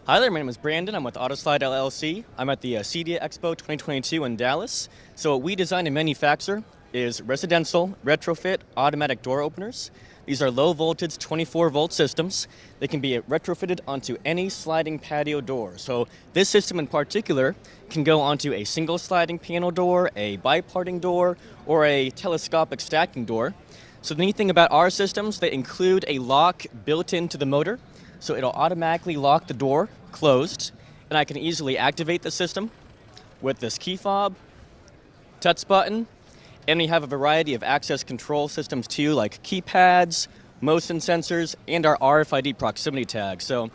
Hi there, my name is Brandon. I'm with Autoslide LLC. I'm at the CEDIA Expo 2022 in Dallas. So what we design and manufacture is residential retrofit automatic door openers. These are low voltage 24-volt systems. They can be retrofitted onto any sliding patio door. So this system in particular can go onto a single sliding panel door, a biparting door, or a telescopic stacking door. So the neat thing about our systems, they include a lock built into the motor. So it'll automatically lock the door closed, and I can easily activate the system with this key fob, touch button, and we have a variety of access control systems too, like keypads, motion sensors, and our RFID proximity tag. So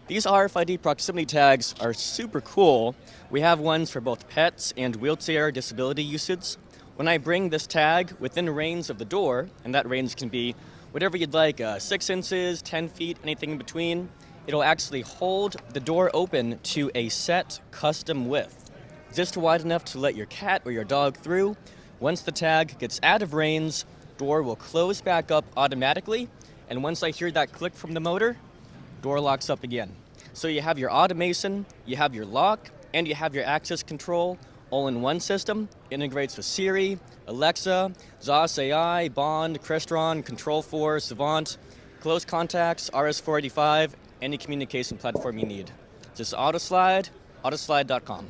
these RFID proximity tags are super cool. We have ones for both pets and wheelchair disability usage. When I bring this tag within range of the door, and that range can be whatever you'd like, 6 inches, 10 feet, anything in between, it'll actually hold the door open to a set custom width, just wide enough to let your cat or your dog through. Once the tag gets out of range, door will close back up automatically, and once I hear that click from the motor, door locks up again. So you have your automation, you have your lock, and you have your access control all in one system. Integrates with Siri, Alexa, ZOS AI, Bond, Crestron, Control4, Savant, Close Contacts, RS485, any communication platform you need. Just Autoslide, autoslide.com.